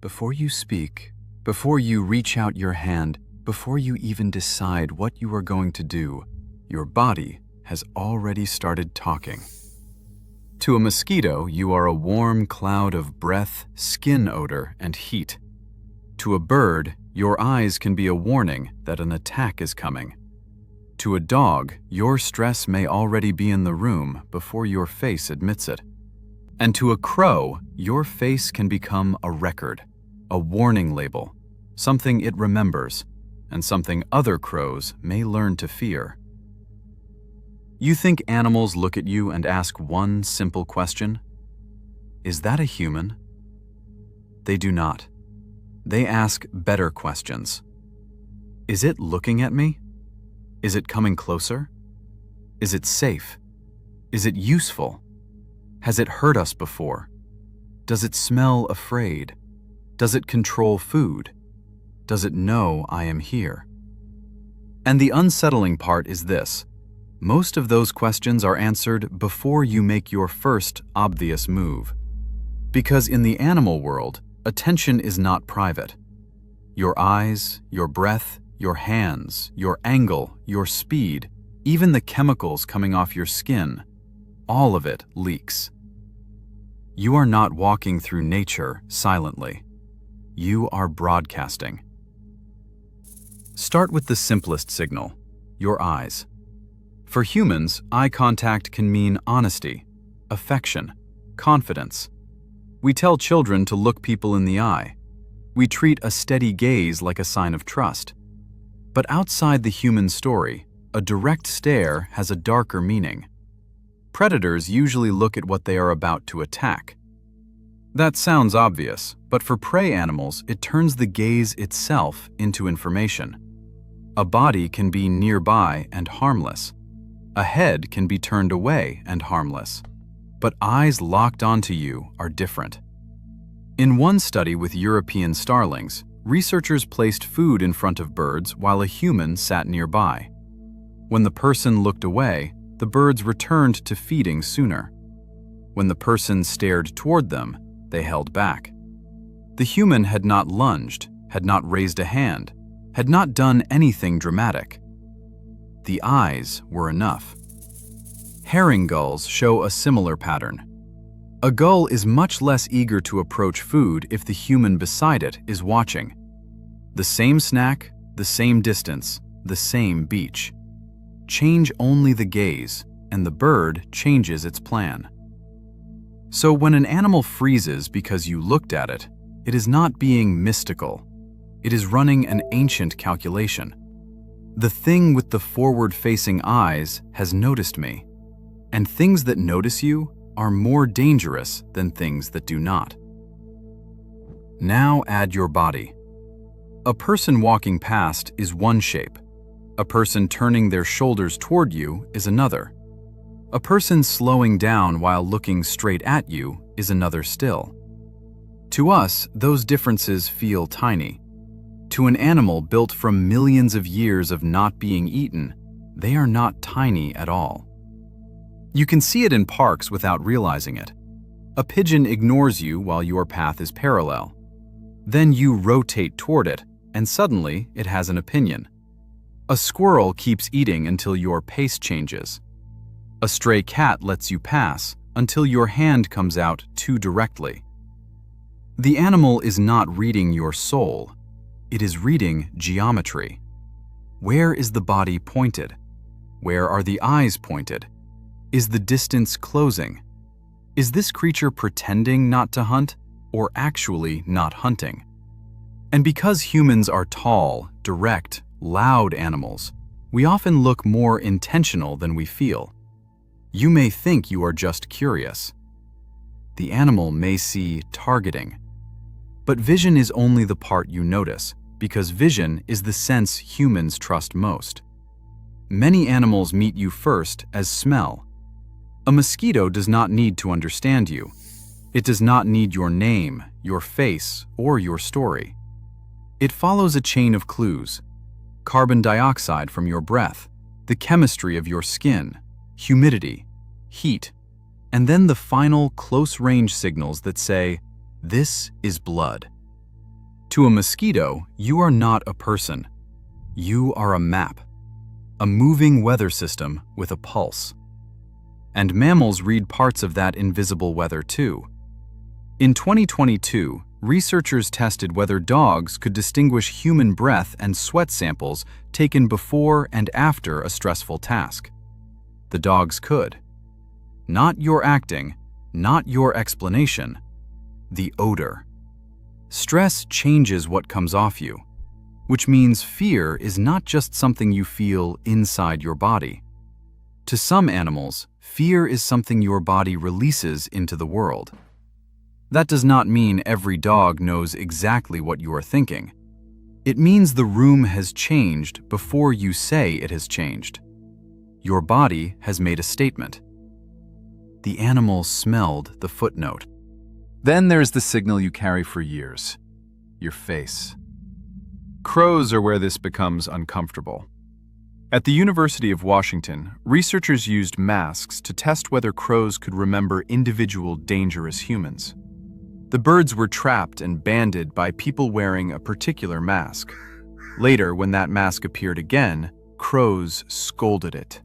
Before you speak, before you reach out your hand, before you even decide what you are going to do, your body has already started talking. To a mosquito, you are a warm cloud of breath, skin odor, and heat. To a bird, your eyes can be a warning that an attack is coming. To a dog, your stress may already be in the room before your face admits it. And to a crow, your face can become a record, a warning label, something it remembers, and something other crows may learn to fear. You think animals look at you and ask one simple question? Is that a human? They do not. They ask better questions. Is it looking at me? Is it coming closer? Is it safe? Is it useful? Has it hurt us before? Does it smell afraid? Does it control food? Does it know I am here? And the unsettling part is this. Most of those questions are answered before you make your first obvious move. Because in the animal world, attention is not private. Your eyes, your breath, your hands, your angle, your speed, even the chemicals coming off your skin, all of it leaks. You are not walking through nature silently. You are broadcasting. Start with the simplest signal, your eyes. For humans, eye contact can mean honesty, affection, confidence. We tell children to look people in the eye. We treat a steady gaze like a sign of trust. But outside the human story, a direct stare has a darker meaning. Predators usually look at what they are about to attack. That sounds obvious, but for prey animals, it turns the gaze itself into information. A body can be nearby and harmless. A head can be turned away and harmless. But eyes locked onto you are different. In one study with European starlings, researchers placed food in front of birds while a human sat nearby. When the person looked away, the birds returned to feeding sooner. When the person stared toward them, they held back. The human had not lunged, had not raised a hand, had not done anything dramatic. The eyes were enough. Herring gulls show a similar pattern. A gull is much less eager to approach food if the human beside it is watching. The same snack, the same distance, the same beach. Change only the gaze, and the bird changes its plan. So when an animal freezes because you looked at it, it is not being mystical. It is running an ancient calculation. The thing with the forward-facing eyes has noticed me, and things that notice you are more dangerous than things that do not. Now add your body. A person walking past is one shape. A person turning their shoulders toward you is another. A person slowing down while looking straight at you is another still. To us, those differences feel tiny. To an animal built from millions of years of not being eaten, they are not tiny at all. You can see it in parks without realizing it. A pigeon ignores you while your path is parallel. Then you rotate toward it, and suddenly it has an opinion. A squirrel keeps eating until your pace changes. A stray cat lets you pass until your hand comes out too directly. The animal is not reading your soul. It is reading geometry. Where is the body pointed? Where are the eyes pointed? Is the distance closing? Is this creature pretending not to hunt or actually not hunting? And because humans are tall, direct, loud animals, we often look more intentional than we feel. You may think you are just curious. The animal may see targeting. But vision is only the part you notice, because vision is the sense humans trust most. Many animals meet you first as smell. A mosquito does not need to understand you. It does not need your name, your face, or your story. It follows a chain of clues: carbon dioxide from your breath, the chemistry of your skin, humidity, heat, and then the final close-range signals that say, "This is blood." To a mosquito, you are not a person. You are a map, a moving weather system with a pulse. And mammals read parts of that invisible weather too. In 2022, researchers tested whether dogs could distinguish human breath and sweat samples taken before and after a stressful task. The dogs could. Not your acting, not your explanation, the odor. Stress changes what comes off you, which means fear is not just something you feel inside your body. To some animals, fear is something your body releases into the world. That does not mean every dog knows exactly what you are thinking. It means the room has changed before you say it has changed. Your body has made a statement. The animal smelled the footnote. Then there's the signal you carry for years, your face. Crows are where this becomes uncomfortable. At the University of Washington, researchers used masks to test whether crows could remember individual dangerous humans. The birds were trapped and banded by people wearing a particular mask. Later, when that mask appeared again, crows scolded it.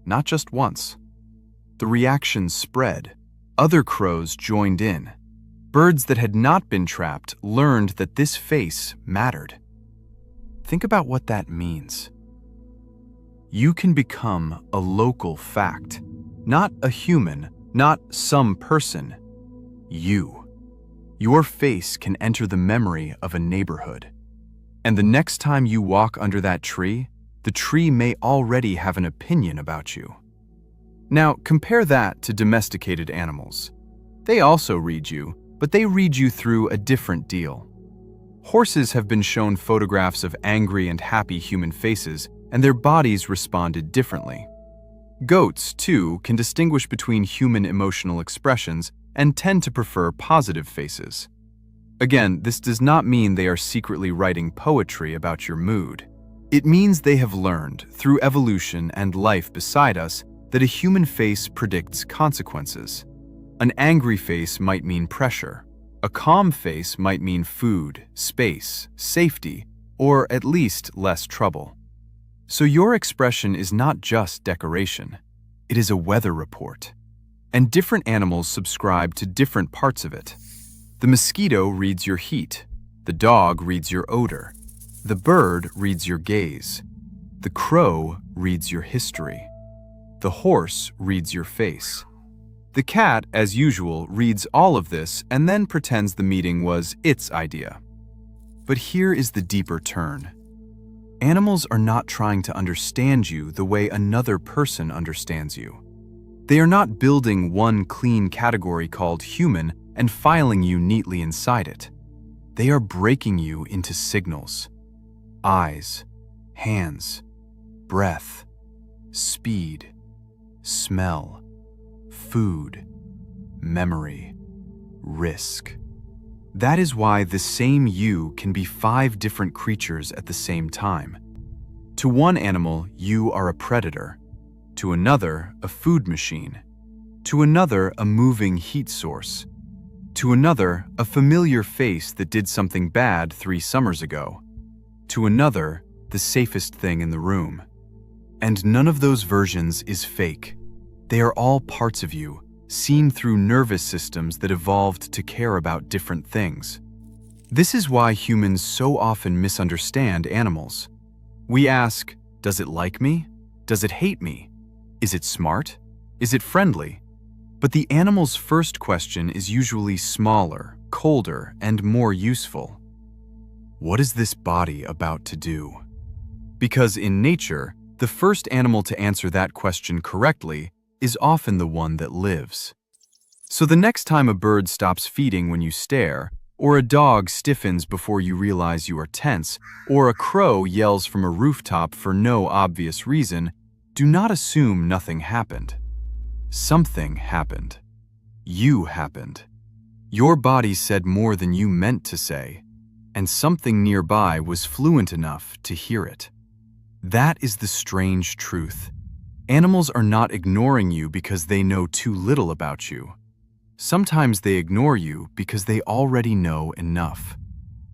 Not just once. The reaction spread. Other crows joined in. Birds that had not been trapped learned that this face mattered. Think about what that means. You can become a local fact, not a human, not some person. You. Your face can enter the memory of a neighborhood. And the next time you walk under that tree, the tree may already have an opinion about you. Now, compare that to domesticated animals. They also read you, but they read you through a different deal. Horses have been shown photographs of angry and happy human faces, and their bodies responded differently. Goats, too, can distinguish between human emotional expressions and tend to prefer positive faces. Again, this does not mean they are secretly writing poetry about your mood. It means they have learned, through evolution and life beside us, that a human face predicts consequences. An angry face might mean pressure. A calm face might mean food, space, safety, or at least less trouble. So your expression is not just decoration. It is a weather report. And different animals subscribe to different parts of it. The mosquito reads your heat. The dog reads your odor. The bird reads your gaze. The crow reads your history. The horse reads your face. The cat, as usual, reads all of this and then pretends the meeting was its idea. But here is the deeper turn. Animals are not trying to understand you the way another person understands you. They are not building one clean category called human and filing you neatly inside it. They are breaking you into signals. Eyes, hands, breath, speed, smell, food, memory, risk. That is why the same you can be 5 different creatures at the same time. To one animal, you are a predator. To another, a food machine. To another, a moving heat source. To another, a familiar face that did something bad 3 summers ago. To another, the safest thing in the room. And none of those versions is fake. They are all parts of you, seen through nervous systems that evolved to care about different things. This is why humans so often misunderstand animals. We ask, does it like me? Does it hate me? Is it smart? Is it friendly? But the animal's first question is usually smaller, colder, and more useful. What is this body about to do? Because in nature, the first animal to answer that question correctly is often the one that lives. So the next time a bird stops feeding when you stare, or a dog stiffens before you realize you are tense, or a crow yells from a rooftop for no obvious reason, do not assume nothing happened. Something happened. You happened. Your body said more than you meant to say, and something nearby was fluent enough to hear it. That is the strange truth. Animals are not ignoring you because they know too little about you. Sometimes they ignore you because they already know enough.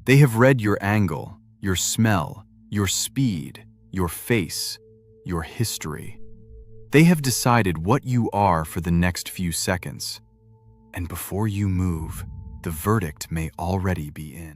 They have read your angle, your smell, your speed, your face, your history. They have decided what you are for the next few seconds. And before you move, the verdict may already be in.